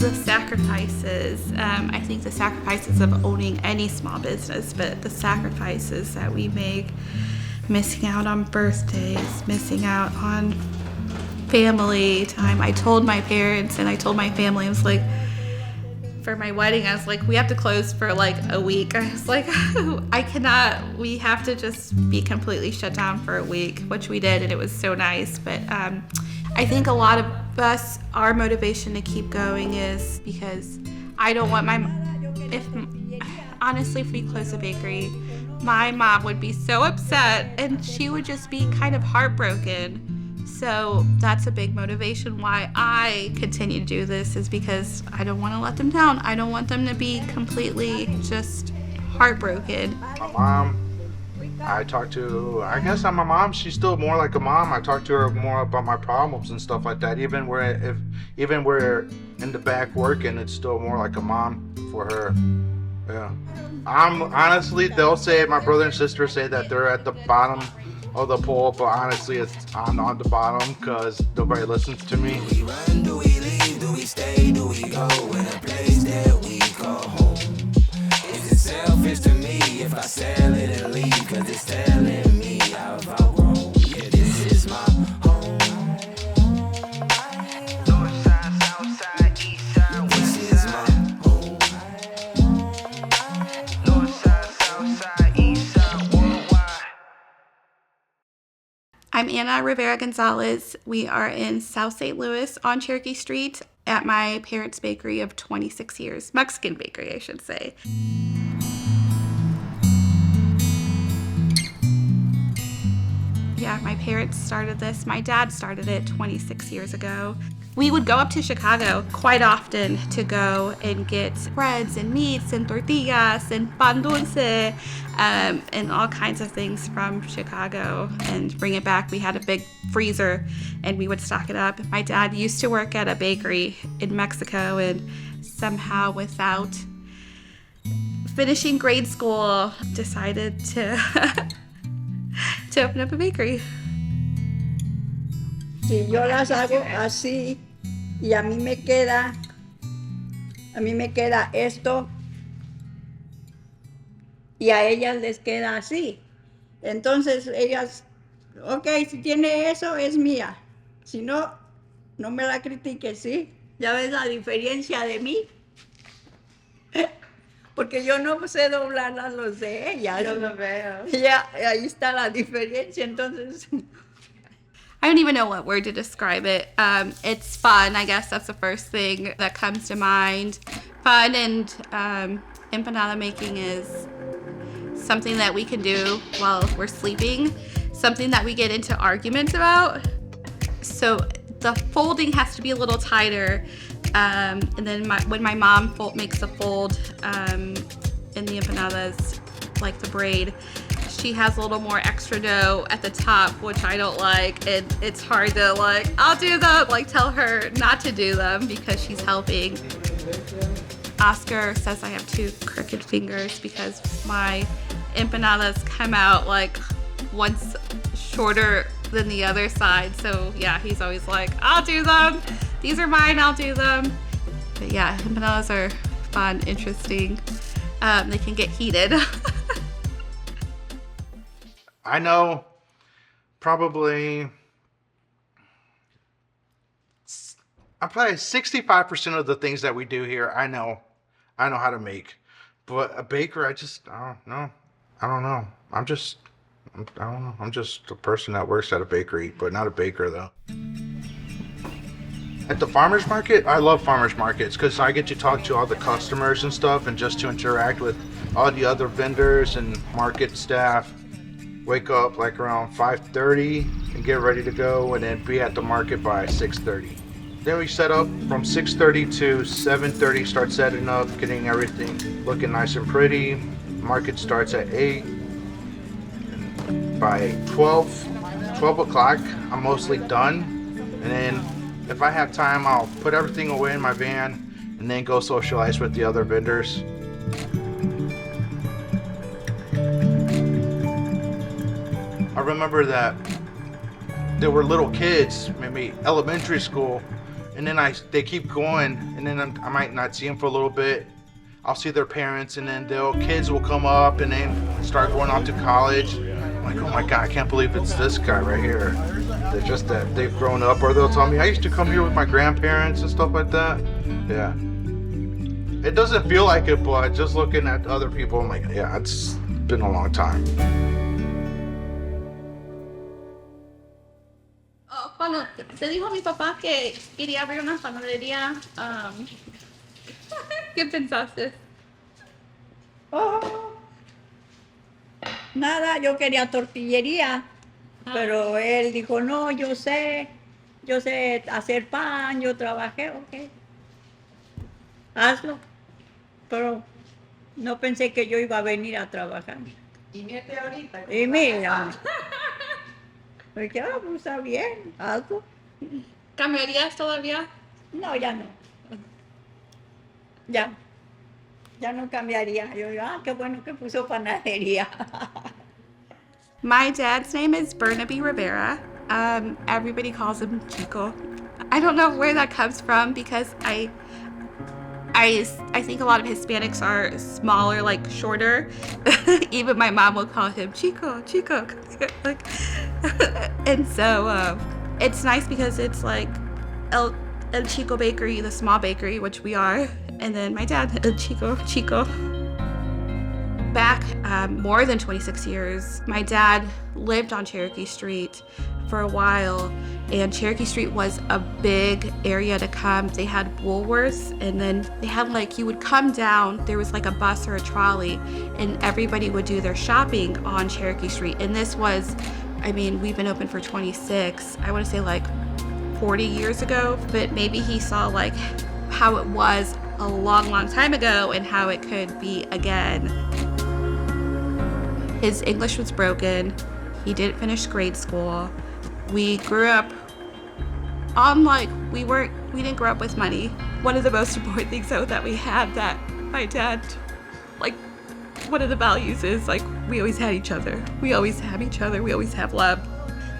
the sacrifices. I think the sacrifices of owning any small business, but the sacrifices that we make, missing out on birthdays, missing out on family time. I told my parents and I told my family, I was like, for my wedding, I was like, we have to close for like a week. I was like, we have to just be completely shut down for a week, which we did, and it was so nice. But I think a lot of us, our motivation to keep going is because I don't want honestly, if we close the bakery, my mom would be so upset and she would just be kind of heartbroken. So that's a big motivation why I continue to do this, is because I don't want to let them down. I don't want them to be completely just heartbroken. My mom, I guess my mom, she's still more like a mom. I talk to her more about my problems and stuff like that. Even we're in the back working, it's still more like a mom for her. Yeah. Honestly, they'll say, my brother and sister say that they're at the bottom of the pole, but honestly, I'm on the bottom because nobody listens to me. Do we run, do we leave, do we stay, do we go in a place that we call home? Is it selfish to me if I sell it and leave? Cause it's telling me I've outgrown. Yeah, this is my home. North side, south side, east side, west side. This is my home. North side, south side, east side, worldwide. I'm Anna Rivera Gonzalez. We are in South St. Louis on Cherokee Street at my parents' bakery of 26 years. Mexican bakery, I should say. Yeah, my parents started this. My dad started it 26 years ago. We would go up to Chicago quite often to go and get breads and meats and tortillas and pan dulce and all kinds of things from Chicago and bring it back. We had a big freezer and we would stock it up. My dad used to work at a bakery in Mexico, and somehow without finishing grade school decided to to open up a bakery. Si yo las hago así y a mí me queda esto y a ellas les queda así. Entonces ellas, ok, si tiene eso es mía. Si no, no me la critiques, ¿sí? ¿Ya ves la diferencia de mí? Porque yo no sé doblar a los de ellas. Yo lo veo. Ya, ahí está la diferencia, entonces. I don't even know what word to describe it. It's fun, I guess that's the first thing that comes to mind. Fun, and empanada making is something that we can do while we're sleeping, something that we get into arguments about. So the folding has to be a little tighter. And then when my mom makes the fold in the empanadas, like the braid, she has a little more extra dough at the top, which I don't like, and it's hard to I'll do them, tell her not to do them because she's helping. Oscar says I have two crooked fingers because my empanadas come out once shorter than the other side. So yeah, he's always like, I'll do them. These are mine, I'll do them. But yeah, empanadas are fun, interesting. They can get heated. I know probably 65% of the things that we do here, I know how to make. But a baker, I don't know. I'm just a person that works at a bakery, but not a baker though. At the farmer's market, I love farmer's markets because I get to talk to all the customers and stuff, and just to interact with all the other vendors and market staff. Wake up around 5:30 and get ready to go, and then be at the market by 6:30. Then we set up from 6:30 to 7:30, start setting up, getting everything looking nice and pretty. Market starts at 8. And by 12 o'clock, I'm mostly done. And then if I have time, I'll put everything away in my van and then go socialize with the other vendors. I remember that there were little kids, maybe elementary school, and then they keep going, and then I might not see them for a little bit. I'll see their parents, and then kids will come up and then start going off to college. I'm like, oh my God, I can't believe it's this guy right here. They're just that they've grown up, or they'll tell me, I used to come here with my grandparents and stuff like that. Yeah. It doesn't feel like it, but just looking at other people, I'm like, yeah, it's been a long time. Cuando te dijo mi papá que quería abrir una panadería, ¿qué pensaste? Oh, nada, yo quería tortillería, pero él dijo, no, yo sé hacer pan, yo trabajé, ok, hazlo. Pero no pensé que yo iba a venir a trabajar. Y mírate ahorita. Y mira, pues ya, pues está bien, algo. ¿Cambiarías todavía? No, ya no. Ya no cambiaría. Yo digo, qué bueno que puso panadería. My dad's name is Burnaby Rivera. Everybody calls him Chico. I don't know where that comes from because I think a lot of Hispanics are smaller, like shorter. Even my mom will call him Chico. Like, and so it's nice because it's like El Chico Bakery, the small bakery, which we are, and then my dad, El Chico. Back more than 26 years, my dad lived on Cherokee Street for a while, and Cherokee Street was a big area to come. They had Woolworths, and then they had you would come down, there was like a bus or a trolley, and everybody would do their shopping on Cherokee Street. And this was, we've been open for 26, I want to say 40 years ago, but maybe he saw how it was a long time ago and how it could be again. His English was broken. He didn't finish grade school. We grew up on we didn't grow up with money. One of the most important things though that we had, that my dad, one of the values is we always had each other. We always have each other. We always have love.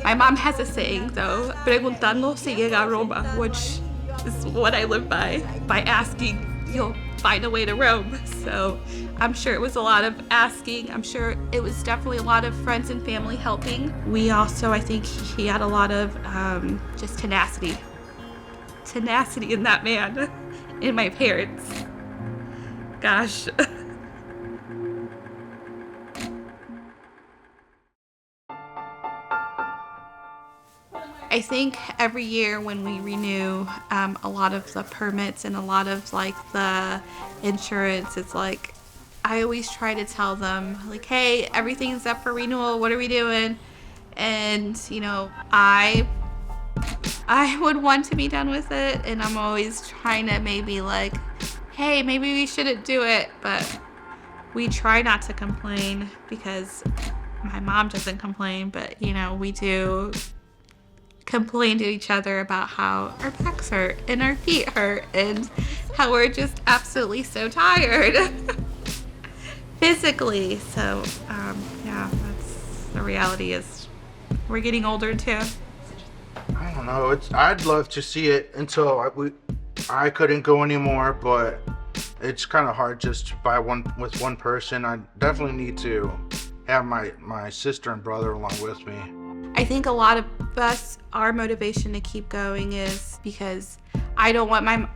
My mom has a saying though, preguntando se llega a Roma, which is what I live by asking, you'll find a way to Rome. So I'm sure it was a lot of asking. I'm sure it was definitely a lot of friends and family helping. We also, I think he had a lot of just tenacity in that man, in my parents. Gosh. I think every year when we renew a lot of the permits and a lot of the insurance, it's I always try to tell them hey, everything's up for renewal, what are we doing? And I would want to be done with it, and I'm always trying to maybe hey, maybe we shouldn't do it, but we try not to complain because my mom doesn't complain, but we do complain to each other about how our backs hurt and our feet hurt and how we're just absolutely so tired physically. So yeah, that's the reality, is we're getting older too. I don't know. I'd love to see it until I couldn't go anymore, but it's kind of hard just with one person. I definitely need to have my sister and brother along with me. I think a lot of us, our motivation to keep going is because I don't want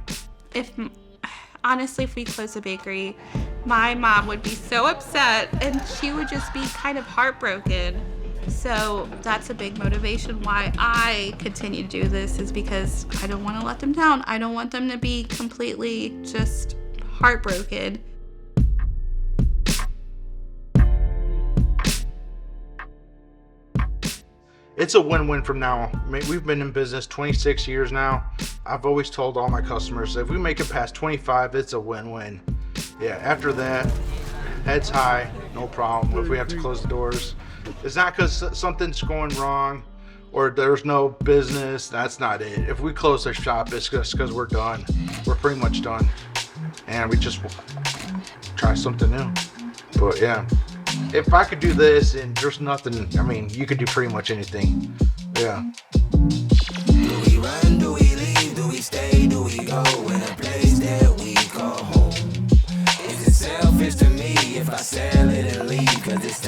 honestly, if we close the bakery, my mom would be so upset and she would just be kind of heartbroken. So that's a big motivation why I continue to do this, is because I don't want to let them down. I don't want them to be completely just heartbroken. It's a win-win from now. We've been in business 26 years now. I've always told all my customers, if we make it past 25, it's a win-win. Yeah, after that, heads high, no problem. If we have to close the doors, it's not because something's going wrong or there's no business. That's not it. If we close the shop, it's just because we're done. We're pretty much done. And we just try something new. But yeah. If I could do this and there's nothing, you could do pretty much anything. Yeah. Do we run? Do we leave? Do we stay? go in a place that we call home. Is it selfish to me if I sell it and leave? Cause it's